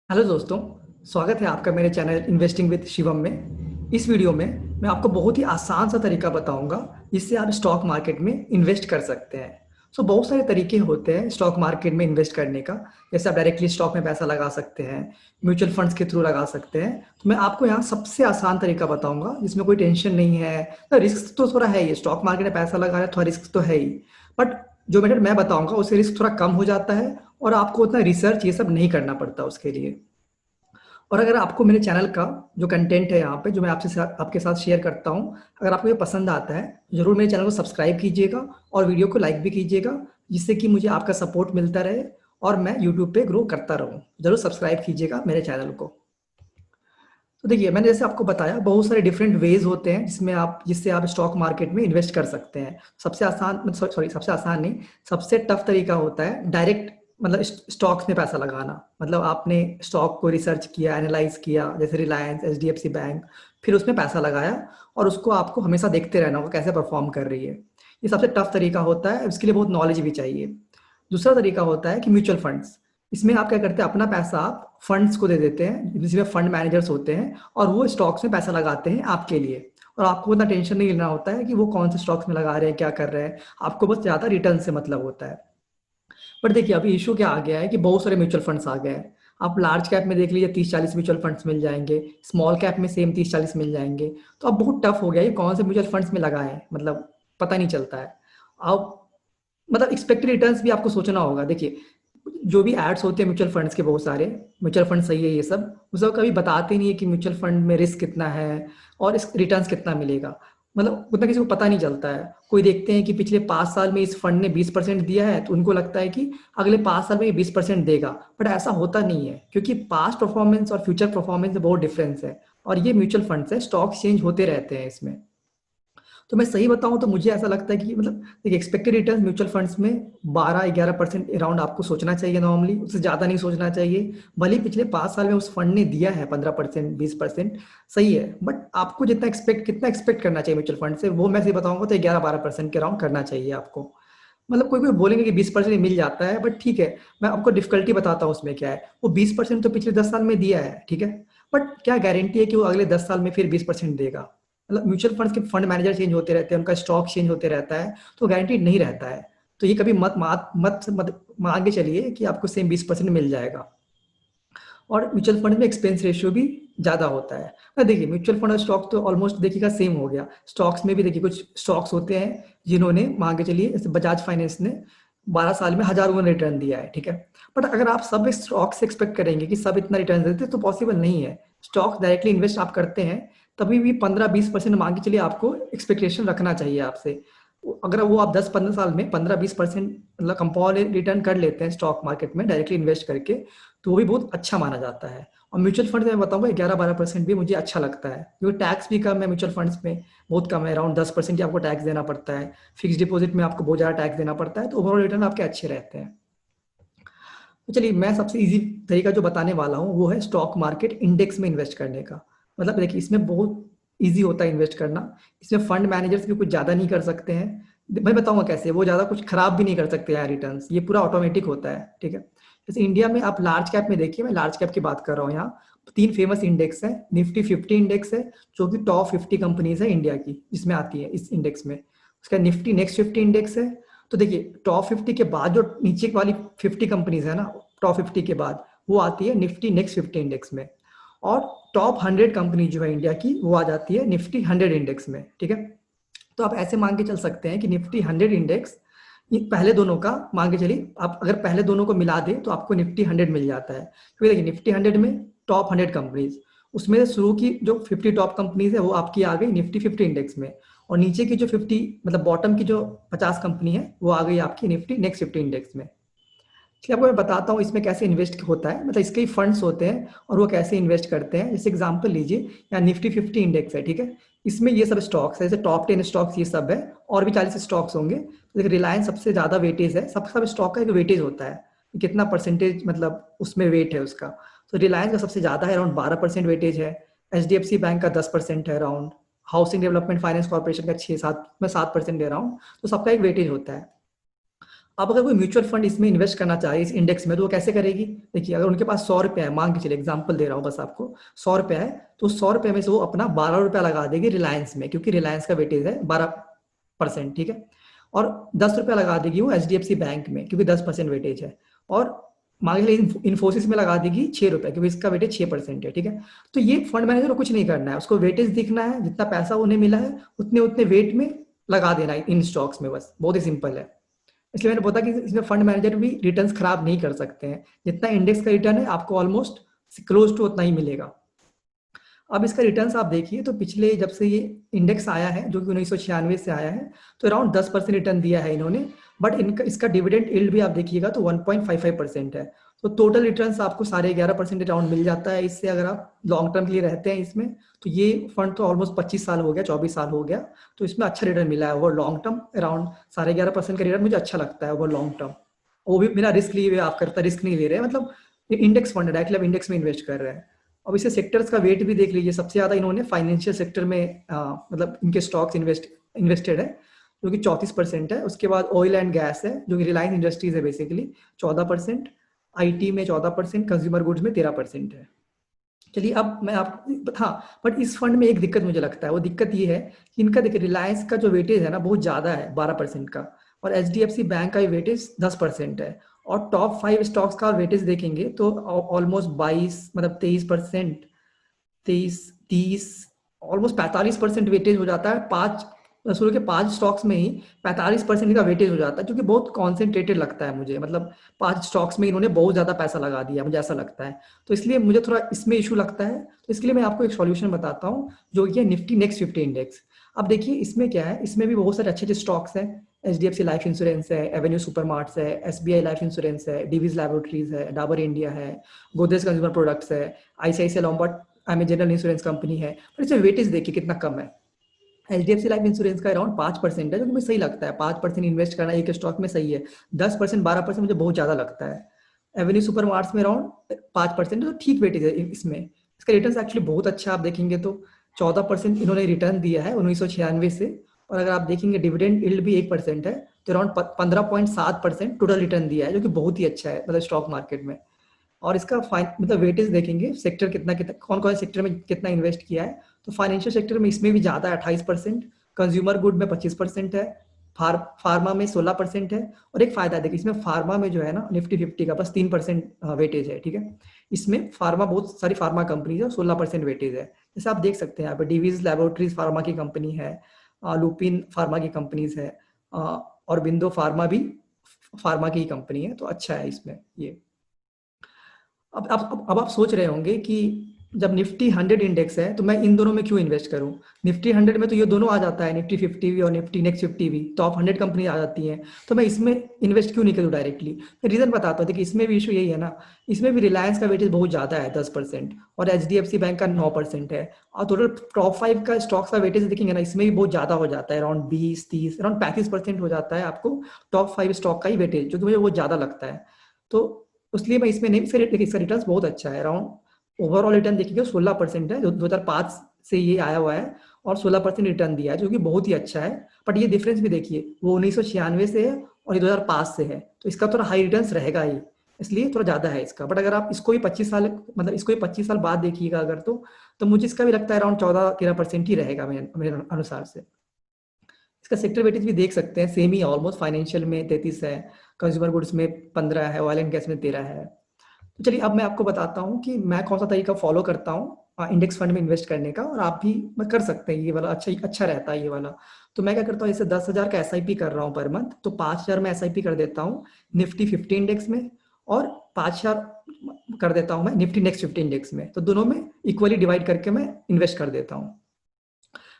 Hello दोस्तों। स्वागत है आपका मेरे चैनल इन्वेस्टिंग विद शिवम में। इस वीडियो में मैं आपको बहुत ही आसान सा तरीका बताऊंगा जिससे आप स्टॉक मार्केट में इन्वेस्ट कर सकते हैं। बहुत सारे तरीके होते हैं स्टॉक मार्केट में इन्वेस्ट करने का। जैसे आप डायरेक्टली स्टॉक में पैसा लगा सकते हैं, म्यूचुअल फंड्स के थ्रू लगा सकते हैं। तो मैं आपको यहाँ सबसे आसान तरीका बताऊंगा जिसमें कोई टेंशन नहीं है। तो रिस्क तो थोड़ा है ही, स्टॉक मार्केट में पैसा लगाना थोड़ा रिस्क तो है ही, बट जो मेथड मैं बताऊंगा उससे रिस्क थोड़ा कम हो जाता है और आपको उतना रिसर्च ये सब नहीं करना पड़ता उसके लिए। और अगर आपको मेरे चैनल का जो कंटेंट है यहाँ पे जो मैं आपके साथ शेयर करता हूँ, अगर आपको ये पसंद आता है जरूर मेरे चैनल को सब्सक्राइब कीजिएगा और वीडियो को लाइक भी कीजिएगा, जिससे कि मुझे आपका सपोर्ट मिलता रहे और मैं यूट्यूब पे ग्रो करता रहूँ। जरूर सब्सक्राइब कीजिएगा मेरे चैनल को। तो देखिए, मैंने जैसे आपको बताया बहुत सारे डिफरेंट वेज होते हैं जिससे आप स्टॉक मार्केट में इन्वेस्ट कर सकते हैं। सबसे आसान, सॉरी सबसे आसान नहीं, सबसे टफ तरीका होता है डायरेक्ट मतलब स्टॉक्स में पैसा लगाना। मतलब आपने स्टॉक को रिसर्च किया, एनालाइज किया, जैसे रिलायंस, एचडीएफसी बैंक, फिर उसमें पैसा लगाया और उसको आपको हमेशा देखते रहना होगा कैसे परफॉर्म कर रही है। ये सबसे टफ तरीका होता है, इसके लिए बहुत नॉलेज भी चाहिए। दूसरा तरीका होता है कि म्यूचुअल फंड्स। इसमें आप क्या करते हैं, अपना पैसा आप फंड्स को दे देते हैं जिसमें फंड मैनेजर्स होते हैं और वो स्टॉक्स में पैसा लगाते हैं आपके लिए। और आपको उतना टेंशन नहीं लेना होता है कि वो कौन से स्टॉक्स में लगा रहे हैं, क्या कर रहे हैं। आपको बस ज़्यादा रिटर्न से मतलब होता है। बट देखिए, अभी इशू क्या आ गया है कि बहुत सारे म्यूचुअल फंड्स आ गए हैं। आप लार्ज कैप में देख लीजिए 30-40 म्यूचुअल फंड्स मिल जाएंगे, स्मॉल कैप में सेम 30-40 मिल जाएंगे। तो अब बहुत टफ हो गया है कौन से म्यूचुअल फंड्स में लगा है, मतलब पता नहीं चलता है। अब मतलब एक्सपेक्टेड रिटर्न्स भी आपको सोचना होगा। देखिए, जो भी एड्स होते हैं म्यूचुअल फंड्स के, बहुत सारे म्यूचुअल फंड सही है ये सब, वो सब कभी बताते नहीं है कि म्यूचुअल फंड में रिस्क कितना है और इस रिटर्न्स कितना मिलेगा। मतलब उतना किसी को पता नहीं चलता है। कोई देखते हैं कि पिछले 5 साल में इस फंड ने 20% दिया है तो उनको लगता है कि अगले 5 साल में ये 20% देगा, बट ऐसा होता नहीं है क्योंकि पास्ट परफॉर्मेंस और फ्यूचर परफॉर्मेंस में बहुत डिफरेंस है। और ये म्यूचुअल फंड्स है, स्टॉक चेंज होते रहते हैं इसमें। तो मैं सही बताऊं तो मुझे ऐसा लगता है कि मतलब देखिए, एक्सपेक्टेड रिटर्न म्यूचुअल फंड्स में 12-11% अराउंड आपको सोचना चाहिए नॉर्मली, उससे ज़्यादा नहीं सोचना चाहिए। भले ही पिछले 5 साल में उस फंड ने दिया है 15%, 20%, सही है, बट आपको कितना एक्सपेक्ट करना चाहिए म्यूचुअल फंड से, वो मैं सही बताऊंगा तो 11-12% के अराउंड करना चाहिए आपको। मतलब कोई कोई बोलेंगे कि 20% मिल जाता है, बट ठीक है, मैं आपको डिफिकल्टी बताता हूँ उसमें क्या है। वो 20% तो पिछले 10 साल में दिया है, ठीक है, बट क्या गारंटी है कि वो अगले 10 साल में फिर 20% देगा। मतलब म्यूचुअल फंड्स के फंड मैनेजर चेंज होते रहते हैं, उनका स्टॉक चेंज होते रहता है, तो गारंटीड नहीं रहता है। तो ये कभी मत मान के चलिए कि आपको सेम 20% मिल जाएगा। और म्यूचुअल फंड में एक्सपेंस रेशियो भी ज़्यादा होता है। देखिए, म्यूचुअल फंड और स्टॉक तो ऑलमोस्ट देखिएगा सेम हो गया। स्टॉक्स में भी देखिए कुछ स्टॉक्स होते हैं जिन्होंने मान के चलिए, जैसे बजाज फाइनेंस ने 12 साल में 1000 गुना रिटर्न दिया है, ठीक है। बट अगर आप सब स्टॉक से एक्सपेक्ट करेंगे कि सब इतना रिटर्न देते तो पॉसिबल नहीं है। स्टॉक डायरेक्टली इन्वेस्ट आप करते हैं तभी भी 15-20% मान के चलिए आपको एक्सपेक्टेशन रखना चाहिए आपसे। अगर वो आप 10-15 साल में 15-20% मतलब कंपाउंड रिटर्न कर लेते हैं स्टॉक मार्केट में डायरेक्टली इन्वेस्ट करके, तो वो भी बहुत अच्छा माना जाता है। और म्यूचुअल फंड में मैं बताऊंगा 11-12% भी मुझे अच्छा लगता है, क्योंकि टैक्स भी कम है म्यूचुअल फंड्स में, बहुत कम है, अराउंड 10% ही आपको टैक्स देना पड़ता है। फिक्स डिपॉजिट में आपको बहुत ज़्यादा टैक्स देना पड़ता है, तो ओवरऑल रिटर्न आपके अच्छे रहते हैं। तो चलिए, मैं सबसे इजी तरीका जो बताने वाला हूँ वो है स्टॉक मार्केट इंडेक्स में इन्वेस्ट करने का। मतलब देखिए, इसमें बहुत इजी होता है इन्वेस्ट करना। इसमें फंड मैनेजर्स भी कुछ ज़्यादा नहीं कर सकते हैं। मैं बताऊंगा कैसे, वो ज़्यादा कुछ खराब भी नहीं कर सकते यार रिटर्न्स, ये पूरा ऑटोमेटिक होता है, ठीक है। जैसे इंडिया में आप लार्ज कैप में देखिए, मैं लार्ज कैप की बात कर रहा हूँ यहाँ। 3 फेमस इंडेक्स है, निफ्टी 50 इंडेक्स है जो कि टॉप 50 कंपनीज है इंडिया की जिसमें आती है इस इंडेक्स में। उसका निफ्टी नेक्स्ट 50 इंडेक्स है। तो देखिए, टॉप 50 के बाद जो नीचे वाली 50 कंपनीज है ना, टॉप 50 के बाद वो आती है निफ्टी नेक्स्ट 50 इंडेक्स में। और टॉप 100 कंपनी जो है इंडिया की वो आ जाती है निफ्टी 100 इंडेक्स में, ठीक है। तो आप ऐसे मान के चल सकते हैं कि निफ्टी 100 इंडेक्स, ये पहले दोनों का मान के चलिए, आप अगर पहले दोनों को मिला दें तो आपको निफ्टी 100 मिल जाता है। क्योंकि देखिए, निफ्टी 100 में टॉप 100 कंपनीज, उसमें से शुरू की जो 50 टॉप कंपनीज है वो आपकी आ गई निफ्टी 50 इंडेक्स में। और नीचे की जो 50 मतलब बॉटम की जो 50 कंपनी है वो आ गई आपकी निफ्टी नेक्स्ट 50 इंडेक्स में। इसलिए आपको मैं बताता हूँ इसमें कैसे इन्वेस्ट होता है, मतलब इसके ही फंड्स होते हैं और वो कैसे इन्वेस्ट करते हैं। जैसे एग्जांपल लीजिए, यहाँ निफ्टी 50 इंडेक्स है, ठीक है। इसमें ये सब स्टॉक्स है, जैसे टॉप 10 स्टॉक्स ये सब है, और भी 40 स्टॉक्स होंगे। तो देखिए, रिलायंस सबसे ज़्यादा वेटेज है, सब स्टॉक का एक वेटेज होता है, कितना परसेंटेज मतलब उसमें वेट है उसका। तो रिलायंस का सबसे ज़्यादा है, अराउंड 12% वेटेज है। एचडीएफसी बैंक का 10% है around. Housing development finance corporation का 6-7 में 7% है अराउंड। तो सबका एक वेटेज होता है। अब अगर कोई म्यूचुअल फंड इसमें इन्वेस्ट करना चाहे इस इंडेक्स में, तो वो कैसे करेगी? देखिए, अगर उनके पास 100 रुपये है, मान के चलिए, एग्जाम्पल दे रहा हूँ बस आपको, 100 रुपये है, तो 100 रुपये में से वो अपना 12 रुपया लगा देगी रिलायंस में, क्योंकि रिलायंस का वेटेज है 12%, ठीक है। और 10 रुपया लगा देगी वो HDFC बैंक में, क्योंकि 10% वेटेज है। और मान लीजिए इन्फोसिस में लगा देगी 6 रुपये, क्योंकि इसका वेटेज 6% है, ठीक है। तो ये फंड मैनेजर को कुछ नहीं करना है, उसको वेटेज दिखना है, जितना पैसा उन्हें मिला है उतने उतने वेट में लगा देना है इन स्टॉक्स में, बस बहुत ही सिंपल है। इसलिए मैंने बोला कि इसमें फंड मैनेजर भी रिटर्न्स खराब नहीं कर सकते हैं, जितना इंडेक्स का रिटर्न है आपको ऑलमोस्ट क्लोज टू उतना ही मिलेगा। अब इसका रिटर्न्स आप देखिए, तो पिछले जब से ये इंडेक्स आया है, जो कि 1996 से आया है, तो अराउंड 10% रिटर्न दिया है इन्होंने। बट इनका इसका डिविडेंड यील्ड भी आप देखिएगा तो 1.55% है। तो टोटल रिटर्न्स आपको 11.5% अराउंड मिल जाता है इससे, अगर आप लॉन्ग टर्म के लिए रहते हैं इसमें। तो ये फंड तो ऑलमोस्ट 25 साल हो गया, 24 साल हो गया, तो इसमें अच्छा रिटर्न मिला है ओवर लॉन्ग टर्म। अराउंड 11.5% का रिटर्न मुझे अच्छा लगता है ओवर लॉन्ग टर्म। वो भी बिना रिस्क लिए हुए आप करता, रिस्क नहीं ले रहे हैं, मतलब इंडेक्स फंड है, डायरेक्टली आप इंडेक्स में इन्वेस्ट कर रहे हैं। अब इसे सेक्टर्स का वेट भी देख लीजिए, सबसे ज्यादा इन्होंने फाइनेंशियल सेक्टर में मतलब इनके स्टॉक्स इन्वेस्टेड है, जो कि 34% है। उसके बाद ऑयल एंड गैस है, जो कि रिलायंस इंडस्ट्रीज है बेसिकली, 14%। IT में 14%, कंज्यूमर गुड्स में 13% है। चलिए, अब मैं आप, हाँ, बट इस फंड में एक दिक्कत मुझे लगता है, वो दिक्कत ये है कि इनका देखिए रिलायंस का जो वेटेज है ना बहुत ज्यादा है, 12% का, और HDFC बैंक का वेटेज 10% है। और टॉप 5 स्टॉक्स का वेटेज देखेंगे तो ऑलमोस्ट 22, मतलब 23%, 23, 30, ऑलमोस्ट 45% वेटेज हो जाता है। शुरू के 5 स्टॉक्स में ही 45% का वेटेज हो जाता है, जो कि बहुत कॉन्सेंट्रेटेड लगता है मुझे, मतलब 5 स्टॉक्स में इन्होंने बहुत ज्यादा पैसा लगा दिया, मुझे ऐसा लगता है। तो इसलिए मुझे थोड़ा इसमें इशू लगता है। तो इसके लिए मैं आपको एक सॉल्यूशन बताता हूँ, जो ये निफ्टी नेक्स्ट 50 इंडेक्स। अब देखिए इसमें क्या है, इसमें भी बहुत सारे अच्छे अच्छे स्टॉक्स हैं। HDFC लाइफ इंश्योरेंस है, एवेन्यू सुपरमार्ट्स है, SBI लाइफ इंश्योरेंस है, डिवीज लैबोरेटरीज है, डाबर इंडिया है, गोदरेज कंज्यूमर प्रोडक्ट्स है, ICICI Lombard general insurance company है। पर इसमें वेटेज देखिए कितना कम है। HDFC लाइफ इंश्योरेंस का अराउंड 5% है, जो कि मुझे सही लगता है। 5% इन्वेस्ट करना एक स्टॉक में सही है। 10%, 12% मुझे बहुत ज्यादा लगता है। एवेन्यू सुपर मार्ट्स में अराउंड 5%, तो ठीक वेटेज है इसमें। इसका रिटर्न एक्चुअली बहुत अच्छा, आप देखेंगे तो 14% इन्होंने रिटर्न दिया है 1996 से। और अगर आप देखेंगे डिविडेंड यील्ड भी 1% है, तो अराउंड 15.7% टोटल रिटर्न दिया है, जो कि बहुत ही अच्छा है मतलब स्टॉक मार्केट में। और इसका मतलब वेटेज देखेंगे, सेक्टर कितना कितना, कौन कौन से सेक्टर में कितना इन्वेस्ट किया है, तो फाइनेंशियल सेक्टर में इसमें भी ज्यादा है, 28%। कंज्यूमर गुड में 25% है। फार्मा में 16% है। और एक फायदा देखिए, इसमें फार्मा में जो है ना निफ्टी 50 का बस 3% वेटेज है, ठीक है। इसमें फार्मा, बहुत सारी फार्मा कंपनीज है, 16% वेटेज है। जैसे आप देख सकते हैं यहाँ पे डिवीज लैबोरेटरीज फार्मा की कंपनी है, लुपिन फार्मा की कंपनीज है, और बिंदो फार्मा भी फार्मा की कंपनी है, तो अच्छा है इसमें ये। अब आप सोच रहे होंगे कि जब निफ्टी 100 इंडेक्स है तो मैं इन दोनों में क्यों इन्वेस्ट करूं? निफ्टी 100 में तो ये दोनों आ जाता है, निफ्टी 50 भी और निफ्टी नेक्स्ट 50 भी, टॉप 100 कंपनी आ जाती हैं, तो मैं इसमें इन्वेस्ट क्यों नहीं करूं डायरेक्टली? मैं रीजन बताता हूँ। देखिए इसमें भी इशू यही है ना, इसमें भी रिलायंस का वेटेज बहुत ज्यादा है, 10%, और HDFC बैंक का 9% है। और टोटल टॉप 5 का स्टॉक्स का वेटेज देखेंगे ना, इसमें भी बहुत ज्यादा हो जाता है, अराउंड 20, 30, अराउंड 35% हो जाता है आपको टॉप 5 स्टॉक का ही वेटेज, जो कि मुझे बहुत ज्यादा लगता है। तो इसलिए मैं इसमें नहीं, फिर देखिए इसका रिटर्न बहुत अच्छा है। अराउंड ओवरऑल रिटर्न देखिए 16% है, जो 2005 से ये आया हुआ है, और 16% रिटर्न दिया है, जो कि बहुत ही अच्छा है। बट ये डिफरेंस भी देखिए, वो 1996 से है और ये 2005 से है, तो इसका थोड़ा हाई रिटर्न रहेगा ही, इसलिए थोड़ा ज्यादा है इसका। बट अगर आप इसको भी 25 साल, मतलब इसको भी 25 साल बाद देखिएगा अगर, तो मुझे इसका भी लगता है अराउंड 14-13% ही रहेगा मेरे अनुसार से। इसका सेक्टर वेटेज भी देख सकते हैं, सेम ही ऑलमोस्ट, फाइनेंशियल में 33 है, कंज्यूमर गुड्स में 15 है, ऑयल एंड गैस में 13 है। तो चलिए अब मैं आपको बताता हूँ कि मैं कौन सा तरीका फॉलो करता हूँ इंडेक्स फंड में इन्वेस्ट करने का, और आप भी कर सकते हैं, ये वाला अच्छा अच्छा रहता है ये वाला। तो मैं क्या करता हूँ, जैसे 10,000 का SIP कर रहा हूँ पर मंथ, तो 5,000 में SIP कर देता हूँ निफ्टी 50 इंडेक्स में, और 5,000 कर देता हूँ मैं निफ्टी नेक्स्ट 50 इंडेक्स में। तो दोनों में इक्वली डिवाइड करके मैं इन्वेस्ट कर देता हूँ।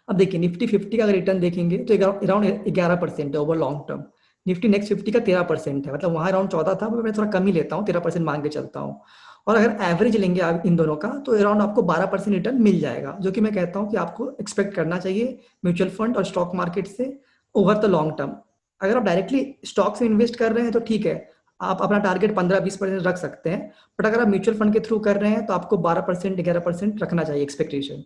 अब देखिए निफ्टी 50 का अगर रिटर्न देखेंगे तो अराउंड 11% है over long term. Nifty next 50 का 13% है, मतलब वहां अराउंड 14 था, मैं थोड़ा कम ही लेता हूँ, 13% मान के चलता हूँ। और अगर एवरेज लेंगे आप इन दोनों का, तो अराउंड आपको 12% रिटर्न मिल जाएगा, जो कि मैं कहता हूँ कि आपको एक्सपेक्ट करना चाहिए म्यूचुअल फंड और स्टॉक मार्केट से ओवर द लॉन्ग टर्म। अगर आप डायरेक्टली स्टॉक से इन्वेस्ट कर रहे हैं तो ठीक है, आप अपना टारगेट 15-20% रख सकते हैं। बट अगर आप म्यूचुअल फंड के थ्रू कर रहे हैं तो आपको 12%, 11% रखना चाहिए एक्सपेक्टेशन।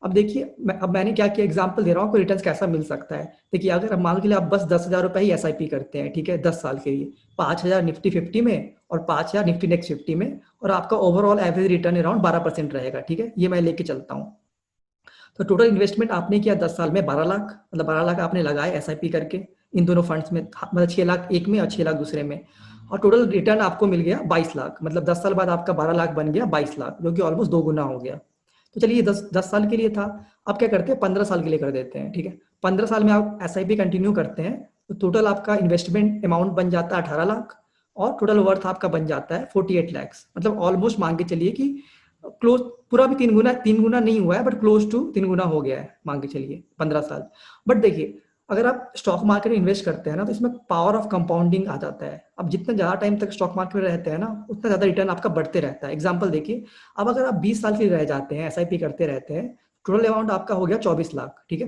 अब देखिए अब मैंने क्या किया, एग्जांपल दे रहा हूँ, आपको रिटर्न कैसा मिल सकता है। देखिए अगर अब मान के लिए आप बस 10,000 रुपये ही एसआईपी करते हैं, ठीक है, 10 साल के लिए, 5,000 निफ्टी 50 में और 5,000 निफ्टी नेक्स्ट 50 में, और आपका ओवरऑल एवरेज रिटर्न अराउंड 12% रहेगा, ठीक है, ये मैं लेके चलता हूँ। तो टोटल इन्वेस्टमेंट आपने किया 10 साल में 12 लाख, मतलब 12 लाख आपने लगाए एसआईपी करके इन दोनों फंड्स में, मतलब 6 लाख एक में और 6 लाख दूसरे में, और टोटल रिटर्न आपको मिल गया 22 लाख, मतलब 10 साल बाद आपका 12 लाख बन गया 22 लाख, जो कि ऑलमोस्ट 2 गुना हो गया। तो चलिए 10 साल के लिए था। अब क्या करते हैं, 15 साल के लिए कर देते हैं, ठीक है। 15 साल में आप एसआईपी कंटिन्यू करते हैं तो टोटल आपका इन्वेस्टमेंट अमाउंट बन जाता है 18 लाख, और टोटल वर्थ आपका बन जाता है 48 लैक्स, मतलब ऑलमोस्ट मान के चलिए कि क्लोज, पूरा भी 3 गुना नहीं हुआ है, बट क्लोज टू 3 गुना हो गया है मान के चलिए 15 साल। बट देखिए अगर आप स्टॉक मार्केट में इन्वेस्ट करते हैं ना, तो इसमें पावर ऑफ कंपाउंडिंग आ जाता है। अब जितना ज्यादा टाइम तक स्टॉक मार्केट में रहते हैं ना, उतना ज्यादा रिटर्न आपका बढ़ते रहता है। एग्जांपल देखिए, अब अगर आप 20 साल के लिए रह जाते हैं, एसआईपी करते रहते हैं, टोटल अमाउंट आपका हो गया 24 लाख, ठीक है।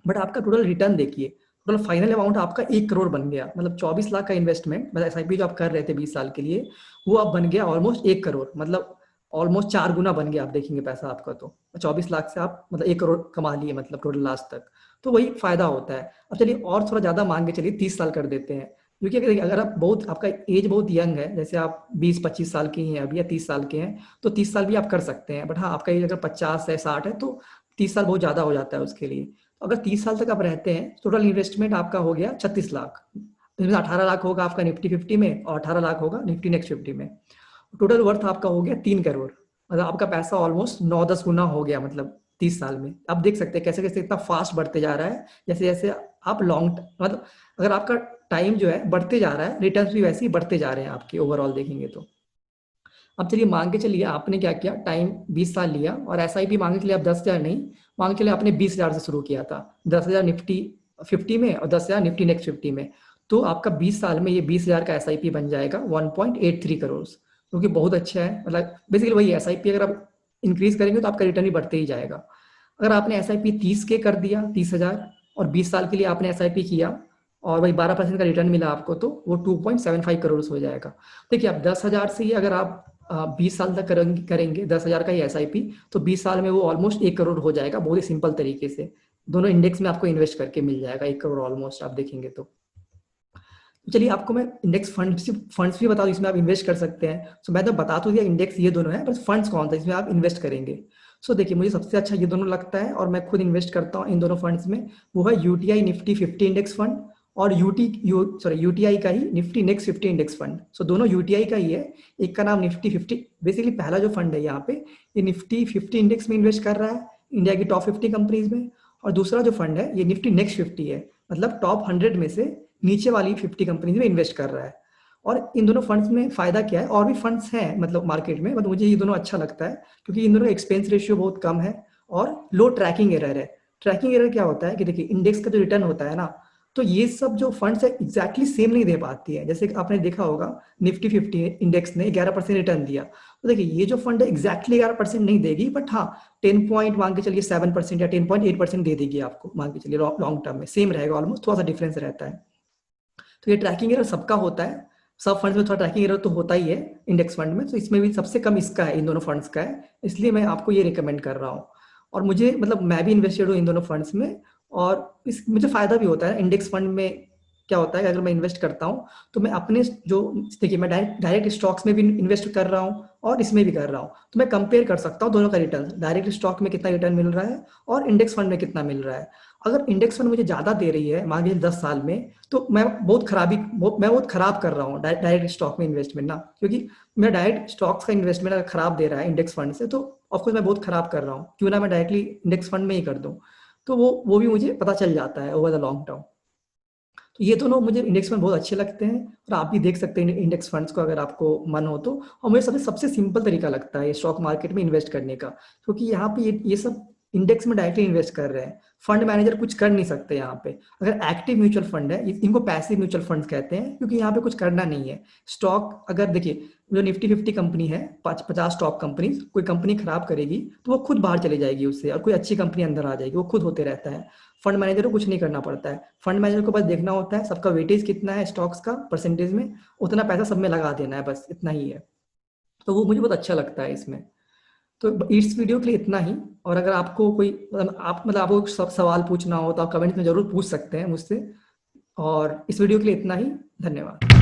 बट आपका टोटल रिटर्न देखिए, टोटल फाइनल अमाउंट आपका 1 करोड़ बन गया, मतलब 24 लाख का इन्वेस्टमेंट, मतलब एसआईपी जो आप कर रहे थे 20 साल के लिए, वो अब बन गया ऑलमोस्ट 1 करोड़, मतलब ऑलमोस्ट 4 गुना बन गया। आप देखेंगे पैसा आपका, तो 24 लाख से आप मतलब 1 करोड़ कमा लिए, मतलब टोटल लास्ट तक। तो वही फायदा होता है। अब चलिए और थोड़ा ज्यादा मान के चलिए 30 साल कर देते हैं, क्योंकि अगर आप बहुत, आपका एज बहुत यंग है, जैसे आप 20-25 साल के ही हैं अभी या 30 साल के हैं, तो 30 साल भी आप कर सकते हैं। बट हाँ, आपका एज अगर 50 है 60 है तो 30 साल बहुत ज्यादा हो जाता है उसके लिए। तो अगर 30 साल तक आप रहते हैं, टोटल इन्वेस्टमेंट आपका हो गया 36 लाख, इसमें 18 लाख होगा आपका निफ्टी 50 में और 18 लाख होगा निफ्टी नेक्स्ट 50 में। टोटल वर्थ आपका हो गया 3 करोड़, मतलब आपका पैसा ऑलमोस्ट 9-10 गुना हो गया, मतलब 30 साल में। आप देख सकते हैं कैसे कैसे इतना फास्ट बढ़ते जा रहा है, जैसे जैसे आप लॉन्ग, मतलब अगर आपका टाइम जो है बढ़ते जा रहा है, रिटर्न भी वैसे ही बढ़ते जा रहे हैं आपके, ओवरऑल देखेंगे तो। अब चलिए मान के चलिए आपने क्या किया, टाइम 20 साल लिया, और एसआईपी मान के चलिए आप 10,000 नहीं, मान के चलिए आपने 20,000 से शुरू किया था, 10,000 निफ्टी 50 में और 10,000 निफ्टी नेक्स्ट 50 में। तो आपका 20 साल में ये 20,000 का एसआईपी बन जाएगा 1.83 करोड़, जो कि बहुत अच्छा है। मतलब बेसिकली वही एसआईपी अगर आप इंक्रीज करेंगे तो आपका रिटर्न भी बढ़ते ही जाएगा। अगर आपने एसआईपी 30 के कर दिया, 30,000, और 20 साल के लिए आपने एसआईपी किया, और वही 12% का रिटर्न मिला आपको, तो वो 2.75 करोड़ हो जाएगा। देखिए आप 10,000 से ही अगर आप 20 साल तक करेंगे 10,000 का ही एसआईपी, तो 20 साल में वो ऑलमोस्ट 1 करोड़ हो जाएगा, बहुत ही सिंपल तरीके से। दोनों इंडेक्स में आपको इन्वेस्ट करके मिल जाएगा 1 करोड़ ऑलमोस्ट, आप देखेंगे तो। चलिए आपको मैं इंडेक्स फंड्स भी बता दूं इसमें आप इन्वेस्ट कर सकते हैं। सो मैं तो बता तो दिया इंडेक्स ये दोनों है, बस फंड्स कौन सा इसमें आप इन्वेस्ट करेंगे। सो देखिए मुझे सबसे अच्छा ये दोनों लगता है, और मैं खुद इन्वेस्ट करता हूँ इन दोनों फंड्स में। वो है यूटीआई निफ्टी 50 इंडेक्स फंड, और यूटीआई का ही निफ्टी नेक्स्ट 50 इंडेक्स फंड। सो दोनों यूटीआई का ही है। एक का नाम निफ्टी 50, बेसिकली पहला जो फंड है यहाँ पे, ये निफ्टी 50 इंडेक्स में इन्वेस्ट कर रहा है, इंडिया की टॉप 50 कंपनीज में। और दूसरा जो फंड है ये निफ्टी नेक्स्ट 50 है, मतलब टॉप 100 में से नीचे वाली 50 कंपनीज में इन्वेस्ट कर रहा है। और इन दोनों फंड्स में फायदा क्या है, और भी फंड्स हैं मतलब मार्केट में, बट मुझे ये दोनों अच्छा लगता है क्योंकि इन दोनों का एक्सपेंस रेशियो बहुत कम है और लो ट्रैकिंग एरर है। ट्रैकिंग एरर क्या होता है कि देखिए इंडेक्स का जो रिटर्न होता है ना, तो ये सब जो फंड्स है एग्जैक्टली सेम नहीं दे पाती है। जैसे कि आपने देखा होगा निफ्टी 50 इंडेक्स ने 11% रिटर्न दिया, तो देखिए ये जो फंड है एग्जैक्टली 11% नहीं देगी, बट हाँ 10 पॉइंट मान के चलिए 7% या 10.8% दे देगी आपको, मान के चलिए लॉन्ग टर्म में सेम रहेगा, ऑलमोस्ट थोड़ा सा डिफरेंस रहता है। तो ये ट्रैकिंग एरर सबका होता है, सब फंड्स में थोड़ा ट्रैकिंग एरर तो होता ही है इंडेक्स फंड में, तो इसमें भी सबसे कम इसका है, इन दोनों फंड्स का है, इसलिए मैं आपको ये रिकमेंड कर रहा हूँ। और मुझे मतलब मैं भी इन्वेस्टेड हूँ इन दोनों फंड्स में, और इस मुझे फायदा भी होता है। इंडेक्स फंड में क्या होता है कि अगर मैं इन्वेस्ट करता हूँ तो मैं अपने जो, देखिए मैं डायरेक्ट स्टॉक्स में भी इन्वेस्ट कर रहा हूँ और इसमें भी कर रहा हूँ, तो मैं कंपेयर कर सकता हूँ दोनों का रिटर्न, डायरेक्ट स्टॉक में कितना रिटर्न मिल रहा है और इंडेक्स फंड में कितना मिल रहा है। अगर इंडेक्स फंड मुझे ज्यादा दे रही है मान लीजिए 10 साल में, तो मैं बहुत खराब कर रहा हूँ डायरेक्ट स्टॉक में इन्वेस्टमेंट ना, क्योंकि मेरा डायरेक्ट स्टॉक्स का इन्वेस्टमेंट अगर खराब दे रहा है इंडेक्स फंड से, तो ऑफकोर्स मैं बहुत खराब कर रहा हूँ, क्यों ना मैं डायरेक्टली इंडेक्स फंड में ही कर दूँ। तो वो भी मुझे पता चल जाता है ओवर द लॉन्ग टर्म। तो ये दोनों मुझे इंडेक्स फंड बहुत अच्छे लगते हैं, और आप भी देख सकते हैं इंडेक्स फंड्स को अगर आपको मन हो तो। और मुझे सबसे सबसे सिंपल तरीका लगता है स्टॉक मार्केट में इन्वेस्ट करने का, क्योंकि यहाँ पे ये सब इंडेक्स में डायरेक्टली इन्वेस्ट कर रहे हैं, फंड मैनेजर कुछ कर नहीं सकते यहाँ पे। अगर एक्टिव म्यूचुअल फंड है, इनको पैसिव म्यूचुअल फंड्स कहते हैं, क्योंकि यहाँ पे कुछ करना नहीं है। स्टॉक अगर देखिए जो निफ्टी 50 कंपनी है, 50 टॉप कंपनी, कोई कंपनी खराब करेगी तो वो खुद बाहर चली जाएगी उससे, और कोई अच्छी कंपनी अंदर आ जाएगी, वो खुद होते रहता है। फंड मैनेजर को कुछ नहीं करना पड़ता है, फंड मैनेजर को बस देखना होता है सबका वेटेज कितना है स्टॉक्स का परसेंटेज में, उतना पैसा सब में लगा देना है, बस इतना ही है। तो वो मुझे बहुत अच्छा लगता है इसमें। तो इस वीडियो के लिए इतना ही। और अगर आपको कोई आपको सब सवाल पूछना हो तो आप कमेंट में जरूर पूछ सकते हैं मुझसे। और इस वीडियो के लिए इतना ही। धन्यवाद।